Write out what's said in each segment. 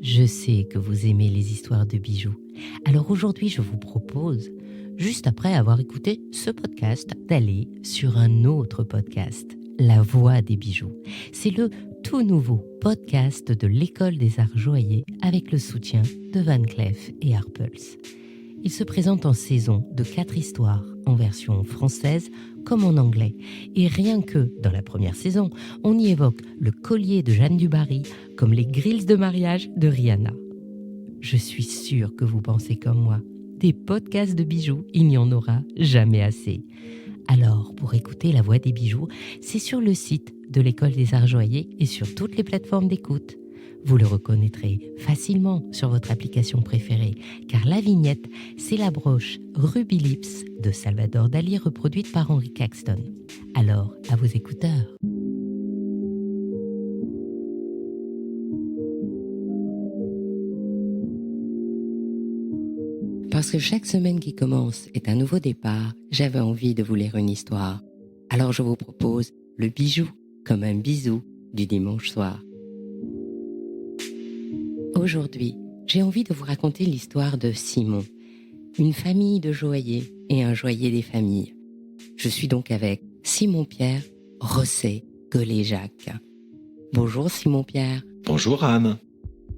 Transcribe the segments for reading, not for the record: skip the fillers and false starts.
Je sais que vous aimez les histoires de bijoux. Alors aujourd'hui, je vous propose, juste après avoir écouté ce podcast, d'aller sur un autre podcast, La Voix des bijoux. C'est le tout nouveau podcast de l'École des Arts Joailliers avec le soutien de Van Cleef et Arpels. Il se présente en saison de 4 histoires, en version française comme en anglais. Et rien que, dans la première saison, on y évoque le collier de Jeanne du Barry comme les grilles de mariage de Rihanna. Je suis sûre que vous pensez comme moi. Des podcasts de bijoux, il n'y en aura jamais assez. Alors, pour écouter La Voix des bijoux, c'est sur le site de l'École des Arts Joailliers et sur toutes les plateformes d'écoute. Vous le reconnaîtrez facilement sur votre application préférée, car la vignette, c'est la broche Ruby Lips de Salvador Dali reproduite par Henry Caxton. Alors, à vos écouteurs. Parce que chaque semaine qui commence est un nouveau départ, j'avais envie de vous lire une histoire. Alors je vous propose le bijou comme un bisou du dimanche soir. Aujourd'hui, j'ai envie de vous raconter l'histoire de Simon, une famille de joailliers et un joaillier des familles. Je suis donc avec Simon-Pierre Rosset-Goléjac. Bonjour Simon-Pierre. Bonjour Anne.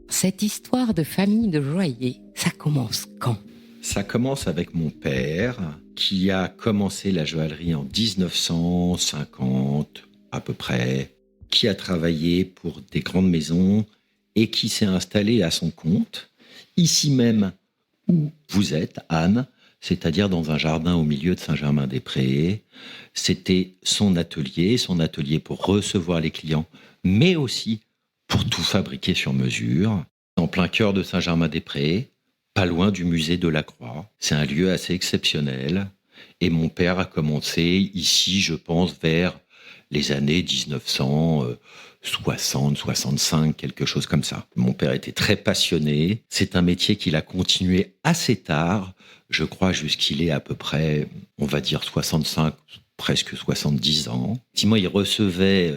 Cette histoire de famille de joailliers, ça commence quand ? Ça commence avec mon père qui a commencé la joaillerie en 1950 à peu près, qui a travaillé pour des grandes maisons et qui s'est installé à son compte, ici même où vous êtes, Anne, c'est-à-dire dans un jardin au milieu de Saint-Germain-des-Prés. C'était son atelier pour recevoir les clients, mais aussi pour tout fabriquer sur mesure, en plein cœur de Saint-Germain-des-Prés, pas loin du musée de la Croix. C'est un lieu assez exceptionnel. Et mon père a commencé ici, je pense, vers les années 1960, 65, quelque chose comme ça. Mon père était très passionné. C'est un métier qu'il a continué assez tard, je crois jusqu'il est à peu près, on va dire 65, presque 70 ans. Si moi, il recevait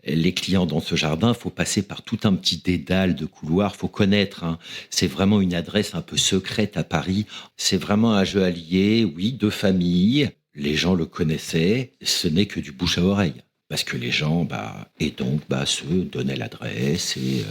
les clients dans ce jardin, il faut passer par tout un petit dédale de couloirs, il faut connaître. C'est vraiment une adresse un peu secrète à Paris. C'est vraiment un joaillier, oui, de famille. Les gens le connaissaient, ce n'est que du bouche à oreille. Parce que les gens, se donnaient l'adresse. Et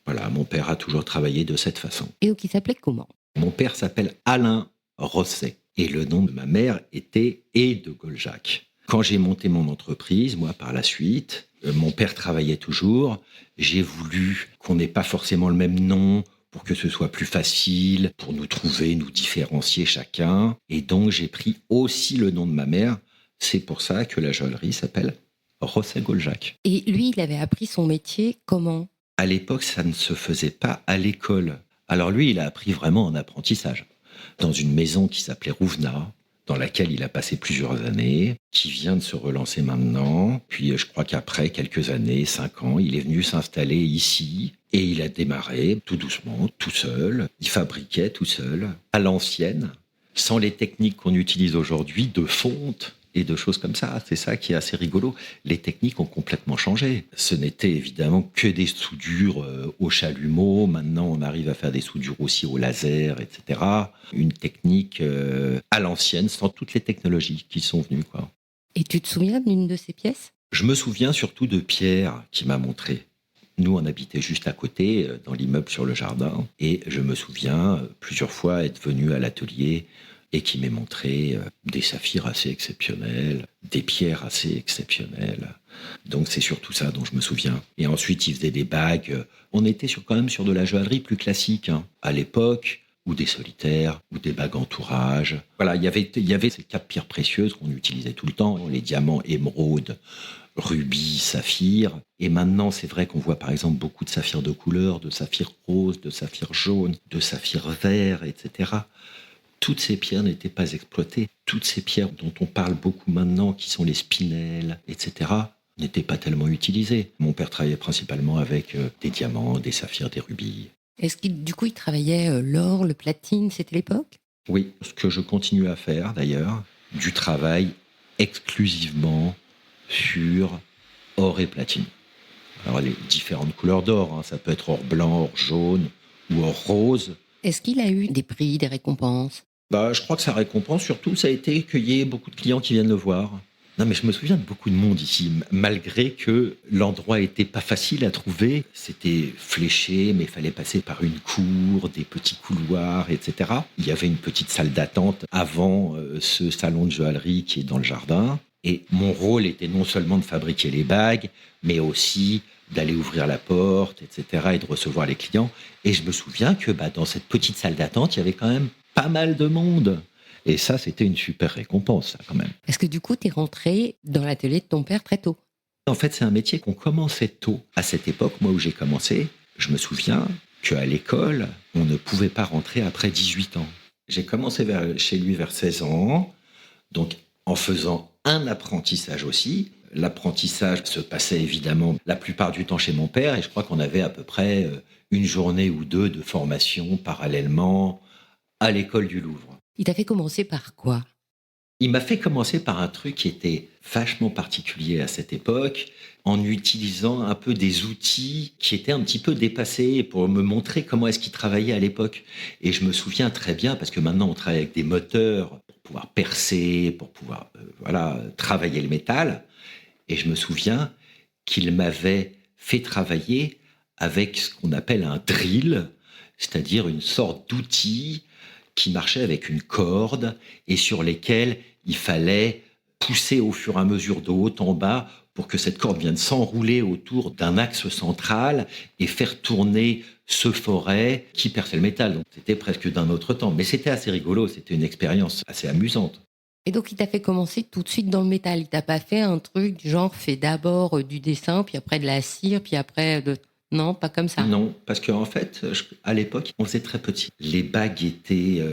voilà, mon père a toujours travaillé de cette façon. Et qui s'appelait comment ? Mon père s'appelle Alain Rosset. Et le nom de ma mère était de Goléjac. Quand j'ai monté mon entreprise, moi, par la suite, mon père travaillait toujours. J'ai voulu qu'on n'ait pas forcément le même nom pour que ce soit plus facile, pour nous trouver, nous différencier chacun. Et donc, j'ai pris aussi le nom de ma mère. C'est pour ça que la joaillerie s'appelle Rosset-Goléjac. Et lui, il avait appris son métier comment ? À l'époque, ça ne se faisait pas à l'école. Alors lui, il a appris vraiment en apprentissage. Dans une maison qui s'appelait Rouvenat, dans laquelle il a passé plusieurs années, qui vient de se relancer maintenant. Puis je crois qu'après quelques années, 5 ans, il est venu s'installer ici et il a démarré tout doucement, tout seul. Il fabriquait tout seul, à l'ancienne, sans les techniques qu'on utilise aujourd'hui de fonte et de choses comme ça. C'est ça qui est assez rigolo. Les techniques ont complètement changé. Ce n'était évidemment que des soudures au chalumeau. Maintenant, on arrive à faire des soudures aussi au laser, etc. Une technique à l'ancienne, sans toutes les technologies qui sont venues, quoi. Et tu te souviens d'une de ces pièces ? Je me souviens surtout de Pierre qui m'a montré. Nous, on habitait juste à côté, dans l'immeuble sur le jardin. Et je me souviens plusieurs fois être venu à l'atelier et qui m'ait montré des saphirs assez exceptionnels, des pierres assez exceptionnelles. Donc c'est surtout ça dont je me souviens. Et ensuite, il faisait des bagues. On était quand même sur de la joaillerie plus classique, à l'époque, ou des solitaires, ou des bagues entourage. Voilà, il y avait ces 4 pierres précieuses qu'on utilisait tout le temps, les diamants, émeraudes, rubis, saphirs. Et maintenant, c'est vrai qu'on voit par exemple beaucoup de saphirs de couleur, de saphirs roses, de saphirs jaunes, de saphirs verts, etc. Toutes ces pierres n'étaient pas exploitées. Toutes ces pierres dont on parle beaucoup maintenant, qui sont les spinels, etc., n'étaient pas tellement utilisées. Mon père travaillait principalement avec des diamants, des saphirs, des rubis. Est-ce qu'il travaillait l'or, le platine, c'était l'époque ? Oui, ce que je continue à faire d'ailleurs, du travail exclusivement sur or et platine. Alors, les différentes couleurs d'or, hein, ça peut être or blanc, or jaune ou or rose. Est-ce qu'il a eu des prix, des récompenses? Je crois que sa récompense, surtout, ça a été qu'il y ait beaucoup de clients qui viennent le voir. Non, mais je me souviens de beaucoup de monde ici, malgré que l'endroit était pas facile à trouver. C'était fléché, mais il fallait passer par une cour, des petits couloirs, etc. Il y avait une petite salle d'attente avant ce salon de joaillerie qui est dans le jardin. Et mon rôle était non seulement de fabriquer les bagues, mais aussi d'aller ouvrir la porte, etc., et de recevoir les clients. Et je me souviens que dans cette petite salle d'attente, il y avait quand même pas mal de monde. Et ça, c'était une super récompense, ça, quand même. Parce que du coup, tu es rentré dans l'atelier de ton père très tôt. En fait, c'est un métier qu'on commençait tôt. À cette époque, moi, où j'ai commencé, je me souviens qu'à l'école, on ne pouvait pas rentrer après 18 ans. J'ai commencé chez lui vers 16 ans, donc en faisant un apprentissage aussi. L'apprentissage se passait évidemment la plupart du temps chez mon père, et je crois qu'on avait à peu près une journée ou deux de formation parallèlement à l'école du Louvre. Il t'a fait commencer par quoi? Il m'a fait commencer par un truc qui était vachement particulier à cette époque, en utilisant un peu des outils qui étaient un petit peu dépassés pour me montrer comment est-ce qu'il travaillait à l'époque. Et je me souviens très bien, parce que maintenant on travaille avec des moteurs pour pouvoir percer, pour pouvoir travailler le métal. Et je me souviens qu'il m'avait fait travailler avec ce qu'on appelle un drill, c'est-à-dire une sorte d'outil qui marchait avec une corde et sur lesquels il fallait pousser au fur et à mesure de haut en bas pour que cette corde vienne s'enrouler autour d'un axe central et faire tourner ce forêt qui perçait le métal. Donc c'était presque d'un autre temps. Mais c'était assez rigolo, c'était une expérience assez amusante. Et donc, il t'a fait commencer tout de suite dans le métal. Il t'a pas fait un truc du genre, fais d'abord du dessin, puis après de la cire, puis après de... Non, pas comme ça. Non, parce qu'en fait, à l'époque, on faisait très petit. Les bagues étaient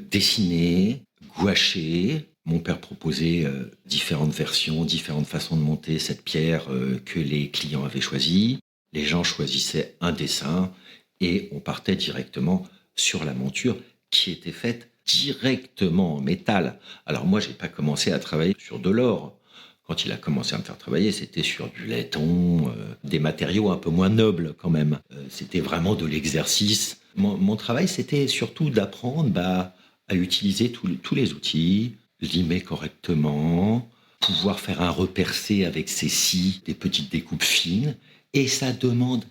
dessinées, gouachées. Mon père proposait différentes versions, différentes façons de monter cette pierre que les clients avaient choisie. Les gens choisissaient un dessin et on partait directement sur la monture qui était faite directement en métal. Alors moi, j'ai pas commencé à travailler sur de l'or. Quand il a commencé à me faire travailler, c'était sur du laiton, des matériaux un peu moins nobles quand même. C'était vraiment de l'exercice. Mon travail, c'était surtout d'apprendre à utiliser tous les outils, limer correctement, pouvoir faire un repercé avec ses scies, des petites découpes fines. Et ça demande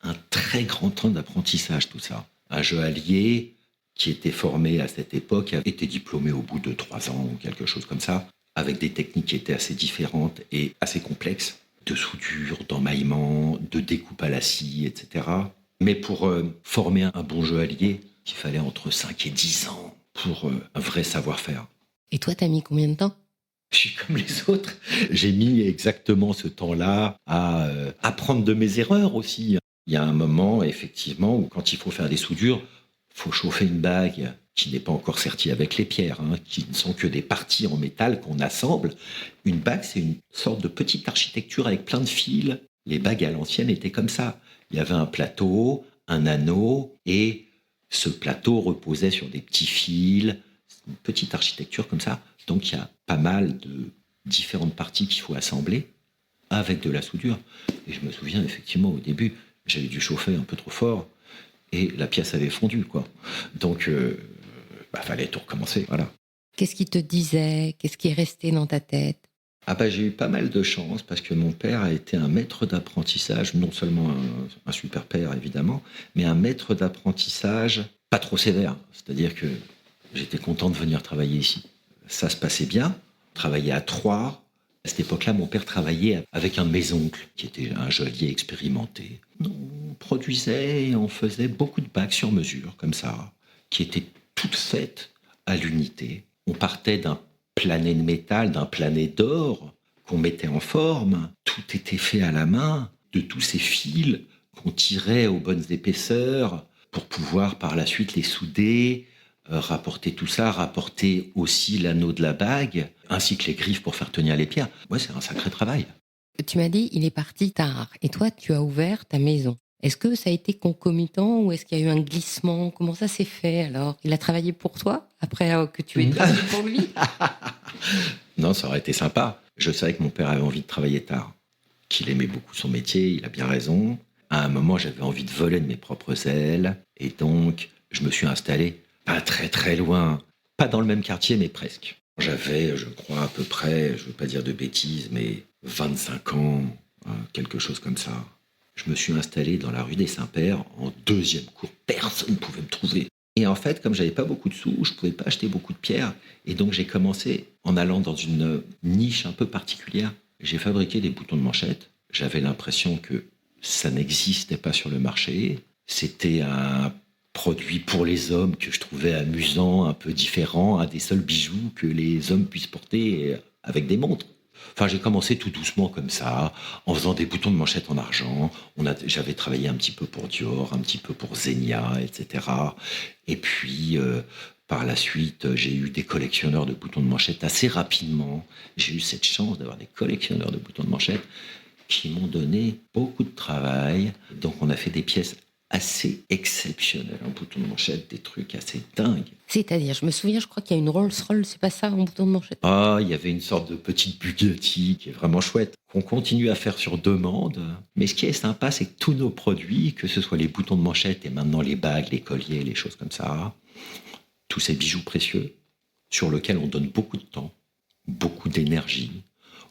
un très grand temps d'apprentissage, tout ça. Un joaillier qui était formé à cette époque était diplômé au bout de 3 ans ou quelque chose comme ça, avec des techniques qui étaient assez différentes et assez complexes, de soudure, d'emmaillement, de découpe à la scie, etc. Mais pour former un bon joaillier, il fallait entre 5 et 10 ans pour un vrai savoir-faire. Et toi, t'as mis combien de temps? Je suis comme les autres. J'ai mis exactement ce temps-là à apprendre de mes erreurs aussi. Il y a un moment, effectivement, où quand il faut faire des soudures, il faut chauffer une bague qui n'est pas encore sertie avec les pierres, qui ne sont que des parties en métal qu'on assemble. Une bague, c'est une sorte de petite architecture avec plein de fils. Les bagues à l'ancienne étaient comme ça. Il y avait un plateau, un anneau, et ce plateau reposait sur des petits fils, une petite architecture comme ça. Donc il y a pas mal de différentes parties qu'il faut assembler avec de la soudure. Et je me souviens effectivement au début, j'avais dû chauffer un peu trop fort et la pièce avait fondu, quoi. Donc fallait tout recommencer, voilà. Qu'est-ce qu'il te disait? Qu'est-ce qui est resté dans ta tête? J'ai eu pas mal de chance parce que mon père a été un maître d'apprentissage, non seulement un super père évidemment, mais un maître d'apprentissage pas trop sévère. C'est-à-dire que j'étais content de venir travailler ici. Ça se passait bien, on travaillait à 3. À cette époque-là, mon père travaillait avec un de mes oncles, qui était un joaillier expérimenté. On produisait et on faisait beaucoup de bagues sur mesure, comme ça, qui étaient toutes faites à l'unité. On partait d'un plané de métal, d'un plané d'or qu'on mettait en forme. Tout était fait à la main, de tous ces fils qu'on tirait aux bonnes épaisseurs pour pouvoir par la suite les souder, rapporter tout ça, rapporter aussi l'anneau de la bague, ainsi que les griffes pour faire tenir les pierres. Ouais, c'est un sacré travail. Tu m'as dit, il est parti tard. Et toi, tu as ouvert ta maison. Est-ce que ça a été concomitant ou est-ce qu'il y a eu un glissement? Comment ça s'est fait alors? Il a travaillé pour toi après que tu aies travaillé pour lui? Non, ça aurait été sympa. Je savais que mon père avait envie de travailler tard. qu'il aimait beaucoup son métier, il a bien raison. À un moment, j'avais envie de voler de mes propres ailes, et donc je me suis installé pas très très loin, pas dans le même quartier, mais presque. J'avais, je crois, à peu près, je ne veux pas dire de bêtises, mais 25 ans, quelque chose comme ça. Je me suis installé dans la rue des Saints-Pères, en deuxième cour. Personne ne pouvait me trouver. Et en fait, comme j'avais pas beaucoup de sous, je ne pouvais pas acheter beaucoup de pierres. Et donc, j'ai commencé en allant dans une niche un peu particulière. J'ai fabriqué des boutons de manchette. J'avais l'impression que ça n'existait pas sur le marché. C'était un produit pour les hommes que je trouvais amusant, un peu différent, un des seuls bijoux que les hommes puissent porter avec des montres. Enfin, j'ai commencé tout doucement comme ça, en faisant des boutons de manchette en argent. J'avais travaillé un petit peu pour Dior, un petit peu pour Zegna, etc. Et puis, par la suite, j'ai eu des collectionneurs de boutons de manchette assez rapidement. J'ai eu cette chance d'avoir des collectionneurs de boutons de manchette qui m'ont donné beaucoup de travail. Donc, on a fait des pièces assez exceptionnelles en boutons de manchette, des trucs assez dingues. C'est-à-dire, je me souviens, je crois qu'il y a une Rolls-Royce, c'est pas ça, en bouton de manchette? Ah, il y avait une sorte de petite Bugatti qui est vraiment chouette, qu'on continue à faire sur demande. Mais ce qui est sympa, c'est que tous nos produits, que ce soit les boutons de manchette et maintenant les bagues, les colliers, les choses comme ça, tous ces bijoux précieux sur lesquels on donne beaucoup de temps, beaucoup d'énergie,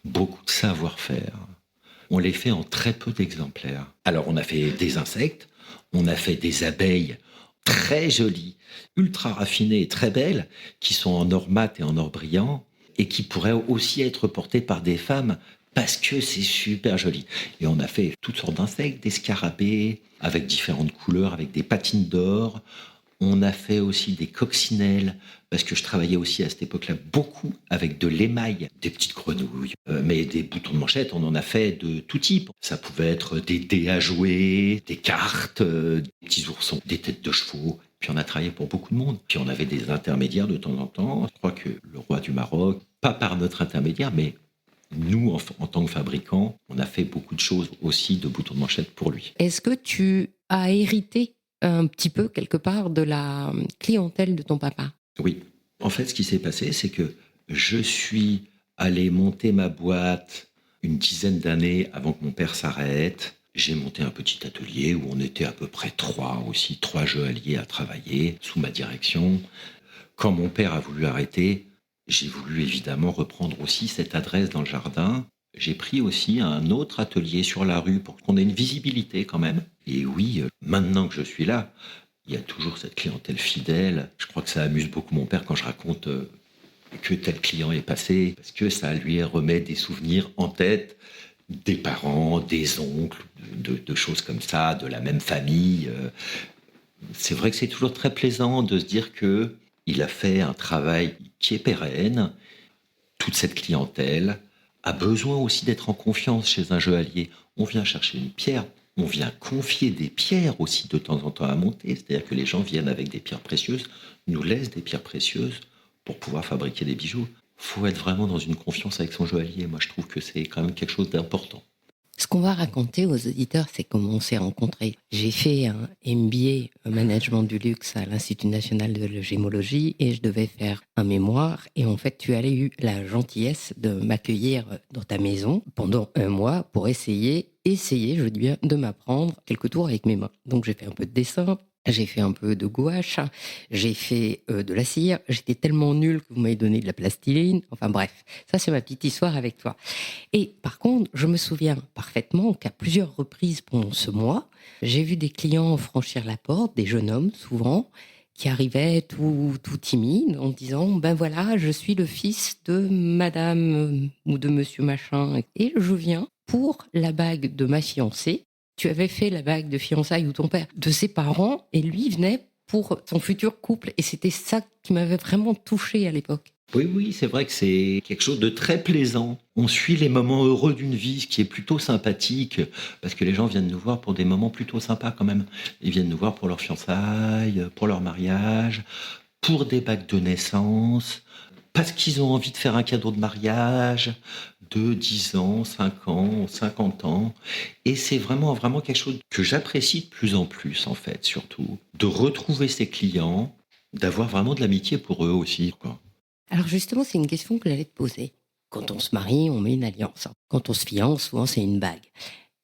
beaucoup de savoir-faire, on les fait en très peu d'exemplaires. Alors, on a fait des insectes, on a fait des abeilles très jolies, ultra raffinées et très belles, qui sont en or mat et en or brillant, et qui pourraient aussi être portées par des femmes parce que c'est super joli. Et on a fait toutes sortes d'insectes, des scarabées, avec différentes couleurs, avec des patines d'or. On a fait aussi des coccinelles, parce que je travaillais aussi à cette époque-là beaucoup avec de l'émail, des petites grenouilles, mais des boutons de manchette, on en a fait de tout type. Ça pouvait être des dés à jouer, des cartes, des petits oursons, des têtes de chevaux. Puis on a travaillé pour beaucoup de monde. Puis on avait des intermédiaires de temps en temps. Je crois que le roi du Maroc, pas par notre intermédiaire, mais nous, en tant que fabricants, on a fait beaucoup de choses aussi de boutons de manchette pour lui. Est-ce que tu as hérité un petit peu, quelque part, de la clientèle de ton papa? Oui. En fait, ce qui s'est passé, c'est que je suis allé monter ma boîte une dizaine d'années avant que mon père s'arrête. J'ai monté un petit atelier où on était à peu près trois joailliers à travailler sous ma direction. Quand mon père a voulu arrêter, j'ai voulu évidemment reprendre aussi cette adresse dans le jardin. J'ai pris aussi un autre atelier sur la rue pour qu'on ait une visibilité quand même. Et oui, maintenant que je suis là, il y a toujours cette clientèle fidèle. Je crois que ça amuse beaucoup mon père quand je raconte que tel client est passé, parce que ça lui remet des souvenirs en tête, des parents, des oncles, de choses comme ça, de la même famille. C'est vrai que c'est toujours très plaisant de se dire qu'il a fait un travail qui est pérenne. Toute cette clientèle a besoin aussi d'être en confiance chez un joaillier. On vient chercher une pierre, on vient confier des pierres aussi de temps en temps à monter. C'est-à-dire que les gens viennent avec des pierres précieuses, nous laissent des pierres précieuses pour pouvoir fabriquer des bijoux. Il faut être vraiment dans une confiance avec son joaillier. Moi, je trouve que c'est quand même quelque chose d'important. Ce qu'on va raconter aux auditeurs, c'est comment on s'est rencontrés. J'ai fait un MBA Management du Luxe à l'Institut National de la Gémologie et je devais faire un mémoire. Et en fait, tu as eu la gentillesse de m'accueillir dans ta maison pendant un mois pour essayer, je dis bien, de m'apprendre quelques tours avec mes mains. Donc j'ai fait un peu de dessin. J'ai fait un peu de gouache, j'ai fait de la cire. J'étais tellement nulle que vous m'avez donné de la plastiline. Enfin bref, ça c'est ma petite histoire avec toi. Et par contre, je me souviens parfaitement qu'à plusieurs reprises pendant ce mois, j'ai vu des clients franchir la porte, des jeunes hommes souvent, qui arrivaient tout timides en disant « Ben voilà, je suis le fils de madame ou de monsieur machin et je viens pour la bague de ma fiancée. » Tu avais fait la bague de fiançailles ou ton père de ses parents et lui venait pour son futur couple. Et c'était ça qui m'avait vraiment touchée à l'époque. Oui, c'est vrai que c'est quelque chose de très plaisant. On suit les moments heureux d'une vie, ce qui est plutôt sympathique, parce que les gens viennent nous voir pour des moments plutôt sympas quand même. Ils viennent nous voir pour leur fiançailles, pour leur mariage, pour des bagues de naissance, parce qu'ils ont envie de faire un cadeau de mariage de 10 ans, 5 ans, 50 ans. Et c'est vraiment quelque chose que j'apprécie de plus en plus, en fait, surtout. De retrouver ces clients, d'avoir vraiment de l'amitié pour eux aussi, quoi. Alors justement, c'est une question que j'allais te poser. Quand on se marie, on met une alliance. Quand on se fiance, souvent c'est une bague.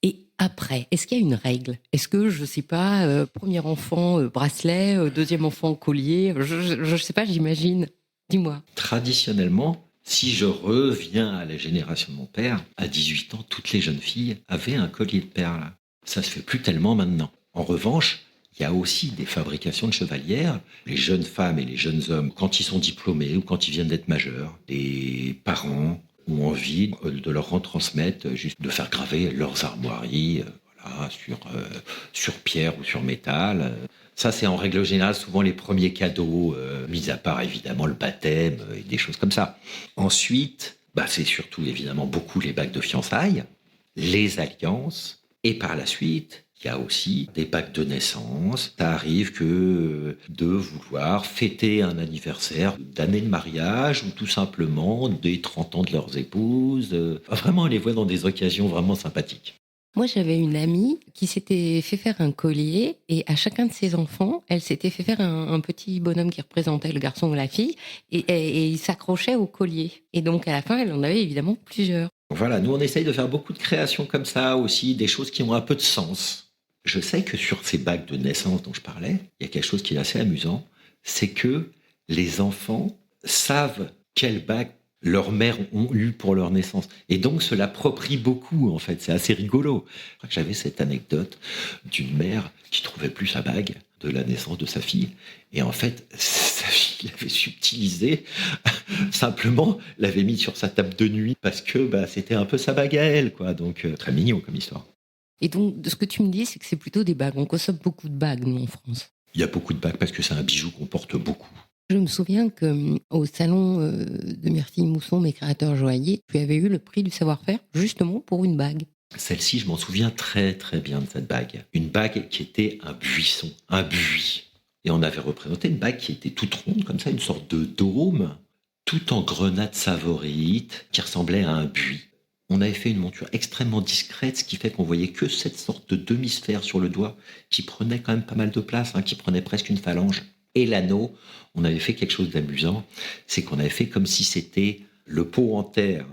Et après, est-ce qu'il y a une règle? Est-ce que, je sais pas, premier enfant, bracelet, deuxième enfant, collier? Je sais pas, j'imagine. Dis-moi. Traditionnellement, si je reviens à la génération de mon père, à 18 ans, toutes les jeunes filles avaient un collier de perles. Ça se fait plus tellement maintenant. En revanche, il y a aussi des fabrications de chevalières. Les jeunes femmes et les jeunes hommes, quand ils sont diplômés ou quand ils viennent d'être majeurs, les parents ont envie de leur retransmettre, juste de faire graver leurs armoiries voilà, sur pierre ou sur métal. Ça, c'est en règle générale souvent les premiers cadeaux, mis à part évidemment le baptême et des choses comme ça. Ensuite, c'est surtout évidemment beaucoup les bagues de fiançailles, les alliances, et par la suite, il y a aussi des bagues de naissance. Ça arrive que de vouloir fêter un anniversaire d'année de mariage ou tout simplement des 30 ans de leurs épouses. Vraiment, on les voit dans des occasions vraiment sympathiques. Moi, j'avais une amie qui s'était fait faire un collier et à chacun de ses enfants, elle s'était fait faire un petit bonhomme qui représentait le garçon ou la fille et il s'accrochait au collier. Et donc, à la fin, elle en avait évidemment plusieurs. Voilà, nous on essaye de faire beaucoup de créations comme ça aussi, des choses qui ont un peu de sens. Je sais que sur ces bagues de naissance dont je parlais, il y a quelque chose qui est assez amusant, c'est que les enfants savent quelle bague leurs mères ont eu pour leur naissance. Et donc se l'approprient beaucoup en fait, c'est assez rigolo. Je crois que j'avais cette anecdote d'une mère qui trouvait plus sa bague de la naissance de sa fille. Et en fait, sa fille l'avait subtilisée, simplement l'avait mis sur sa table de nuit parce que c'était un peu sa bague à elle, quoi. Donc très mignon comme histoire. Et donc, de ce que tu me dis, c'est que c'est plutôt des bagues. On consomme beaucoup de bagues, nous, en France. Il y a beaucoup de bagues parce que c'est un bijou qu'on porte beaucoup. Je me souviens qu'au salon de Myrtille Mousson, mes créateurs joailliers, tu avais eu le prix du savoir-faire justement pour une bague. Celle-ci, je m'en souviens très très bien de cette bague. Une bague qui était un buisson, un buis. Et on avait représenté une bague qui était toute ronde, comme ça, une sorte de dôme, tout en grenade savorite, qui ressemblait à un buis. On avait fait une monture extrêmement discrète, ce qui fait qu'on voyait que cette sorte de demi-sphère sur le doigt, qui prenait quand même pas mal de place, qui prenait presque une phalange. Et l'anneau, on avait fait quelque chose d'amusant, c'est qu'on avait fait comme si c'était le pot en terre.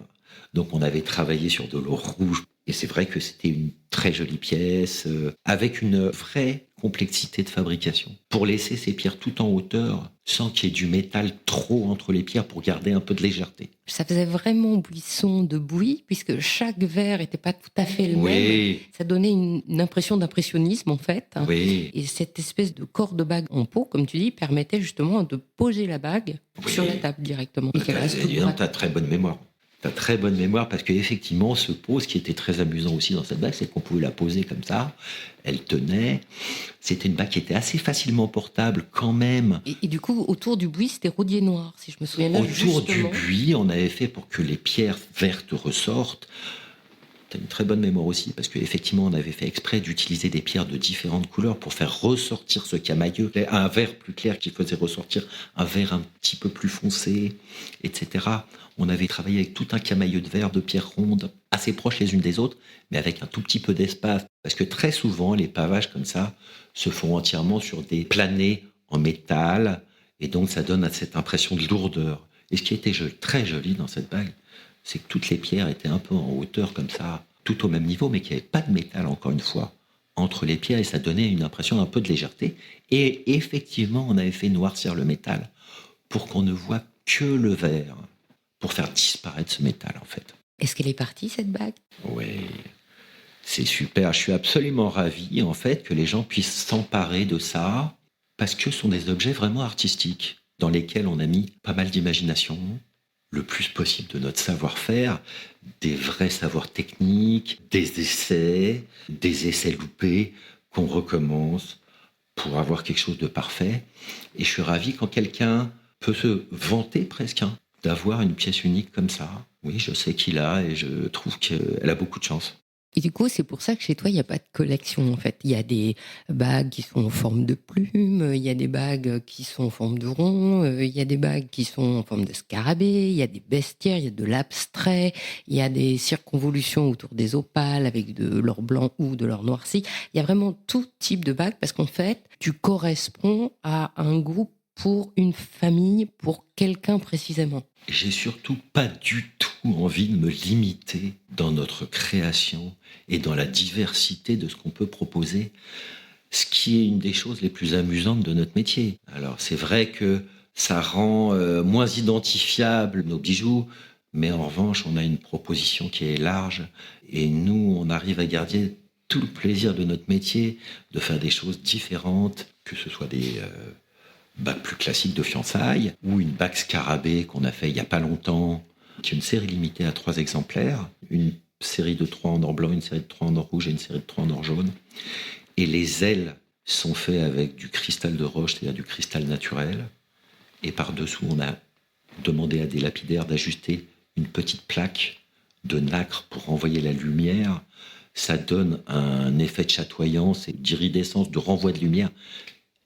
Donc on avait travaillé sur de l'or rouge. Et c'est vrai que c'était une très jolie pièce, avec une vraie complexité de fabrication. Pour laisser ces pierres tout en hauteur, sans qu'il y ait du métal trop entre les pierres pour garder un peu de légèreté. Ça faisait vraiment buisson de bouillie, puisque chaque verre n'était pas tout à fait le Oui. même. Ça donnait une impression d'impressionnisme, en fait. Oui. Et cette espèce de corps de bague en peau, comme tu dis, permettait justement de poser la bague sur la table directement. Et qu'elle reste toute droite. T'as très bonne mémoire. T'as très bonne mémoire parce qu'effectivement, ce pot, ce qui était très amusant aussi dans cette bague, c'est qu'on pouvait la poser comme ça. Elle tenait. C'était une bague qui était assez facilement portable quand même. Et du coup, autour du buis, c'était rodier noir, si je me souviens bien. Autour du buis, on avait fait pour que les pierres vertes ressortent. T'as une très bonne mémoire aussi, parce qu'effectivement, on avait fait exprès d'utiliser des pierres de différentes couleurs pour faire ressortir ce camailleux. Un vert plus clair qui faisait ressortir un vert un petit peu plus foncé, etc. On avait travaillé avec tout un camailleux de verre, de pierres rondes, assez proches les unes des autres, mais avec un tout petit peu d'espace. Parce que très souvent, les pavages comme ça se font entièrement sur des planés en métal, et donc ça donne cette impression de lourdeur. Et ce qui était très joli dans cette bague, c'est que toutes les pierres étaient un peu en hauteur comme ça, tout au même niveau, mais qu'il n'y avait pas de métal, encore une fois, entre les pierres, et ça donnait une impression un peu de légèreté. Et effectivement, on avait fait noircir le métal pour qu'on ne voit que le verre, pour faire disparaître ce métal, en fait. Est-ce qu'elle est partie, cette bague? Oui, c'est super. Je suis absolument ravi, en fait, que les gens puissent s'emparer de ça, parce que ce sont des objets vraiment artistiques, dans lesquels on a mis pas mal d'imagination, le plus possible de notre savoir-faire, des vrais savoirs techniques, des essais loupés qu'on recommence pour avoir quelque chose de parfait. Et je suis ravi quand quelqu'un peut se vanter presque d'avoir une pièce unique comme ça. Oui, je sais qu'il a et je trouve qu'elle a beaucoup de chance. Et du coup, c'est pour ça que chez toi, il n'y a pas de collection, en fait. Il y a des bagues qui sont en forme de plume, il y a des bagues qui sont en forme de rond, il y a des bagues qui sont en forme de scarabée, il y a des bestiaires, il y a de l'abstrait, il y a des circonvolutions autour des opales avec de l'or blanc ou de l'or noirci. Il y a vraiment tout type de bagues parce qu'en fait, tu corresponds à un groupe pour une famille, pour quelqu'un précisément. J'ai surtout pas du tout tout envie de me limiter dans notre création et dans la diversité de ce qu'on peut proposer, ce qui est une des choses les plus amusantes de notre métier. Alors c'est vrai que ça rend moins identifiables nos bijoux, mais en revanche, on a une proposition qui est large et nous, on arrive à garder tout le plaisir de notre métier, de faire des choses différentes, que ce soit des bagues plus classiques de fiançailles ou une bague scarabée qu'on a fait il n'y a pas longtemps, qui est une série limitée à 3 exemplaires, une série de 3 en or blanc, une série de 3 en or rouge et une série de 3 en or jaune. Et les ailes sont faites avec du cristal de roche, c'est-à-dire du cristal naturel. Et par-dessous, on a demandé à des lapidaires d'ajuster une petite plaque de nacre pour renvoyer la lumière. Ça donne un effet de chatoyance et d'iridescence, de renvoi de lumière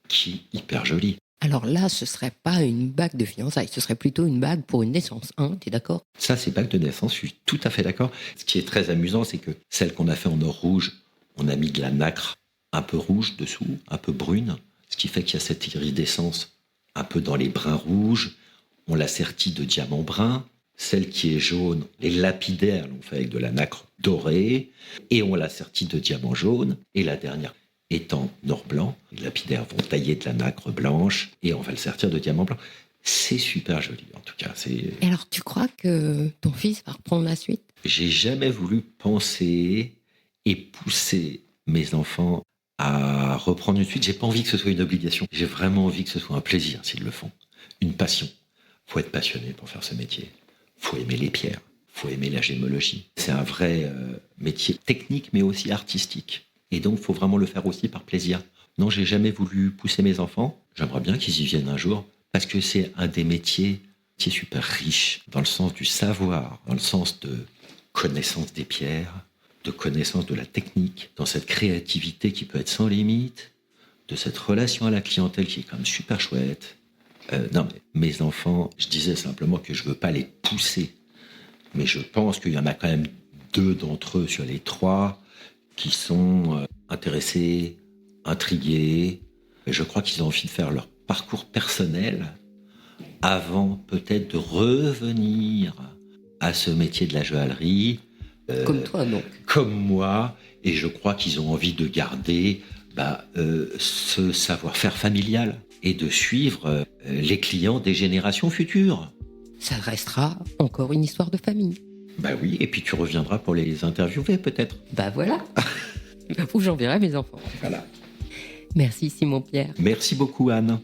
qui est hyper joli. Alors là, ce serait pas une bague de fiançailles, ce serait plutôt une bague pour une naissance, hein, t'es d'accord? Ça, c'est bague de naissance, je suis tout à fait d'accord. Ce qui est très amusant, c'est que celle qu'on a fait en or rouge, on a mis de la nacre un peu rouge dessous, un peu brune, ce qui fait qu'il y a cette iridescence un peu dans les brins rouges. On l'a sertie de diamant brun. Celle qui est jaune, les lapidaires l'ont fait avec de la nacre dorée, et on l'a sertie de diamant jaune. Et la dernière étant or blanc, les lapidaires vont tailler de la nacre blanche, et on va le sertir de diamant blanc. C'est super joli, en tout cas. Et alors, tu crois que ton fils va reprendre la suite? J'ai jamais voulu penser et pousser mes enfants à reprendre une suite. J'ai pas envie que ce soit une obligation. J'ai vraiment envie que ce soit un plaisir s'ils le font. Une passion. Faut être passionné pour faire ce métier. Faut aimer les pierres. Faut aimer la gémologie. C'est un vrai métier technique, mais aussi artistique. Et donc, faut vraiment le faire aussi par plaisir. Non, j'ai jamais voulu pousser mes enfants. J'aimerais bien qu'ils y viennent un jour, parce que c'est un des métiers qui est super riche, dans le sens du savoir, dans le sens de connaissance des pierres, de connaissance de la technique, dans cette créativité qui peut être sans limite, de cette relation à la clientèle qui est quand même super chouette. Non, mais mes enfants, je disais simplement que je veux pas les pousser, mais je pense qu'il y en a quand même 2 d'entre eux sur les 3 qui sont intéressés, intrigués. Et je crois qu'ils ont envie de faire leur parcours personnel avant peut-être de revenir à ce métier de la joaillerie. Comme toi, donc. Comme moi, et je crois qu'ils ont envie de garder ce savoir-faire familial et de suivre les clients des générations futures. Ça restera encore une histoire de famille. Bah oui, et puis tu reviendras pour les interviewer peut-être. Bah voilà. Ou j'enverrai mes enfants. Voilà. Merci Simon-Pierre. Merci beaucoup Anne.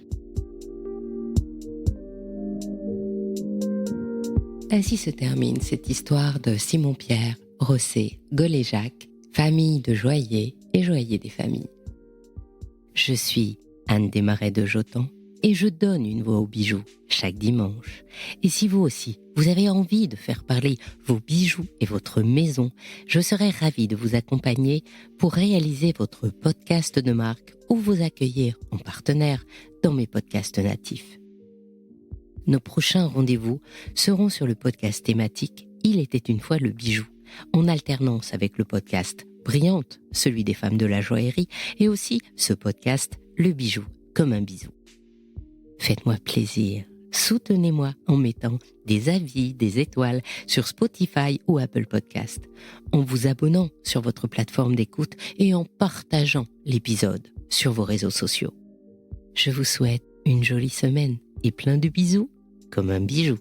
Ainsi se termine cette histoire de Simon-Pierre, Rosset, Goléjac, famille de joailliers et joailliers des familles. Je suis Anne Desmarais de Jotan et je donne une voix aux bijoux chaque dimanche. Et si vous aussi, vous avez envie de faire parler vos bijoux et votre maison, je serai ravie de vous accompagner pour réaliser votre podcast de marque ou vous accueillir en partenaire dans mes podcasts natifs. Nos prochains rendez-vous seront sur le podcast thématique « Il était une fois le bijou », en alternance avec le podcast « Brillante », celui des femmes de la joaillerie, et aussi ce podcast « Le bijou comme un bisou ». Faites-moi plaisir, soutenez-moi en mettant des avis, des étoiles sur Spotify ou Apple Podcast, en vous abonnant sur votre plateforme d'écoute et en partageant l'épisode sur vos réseaux sociaux. Je vous souhaite une jolie semaine et plein de bisous comme un bijou.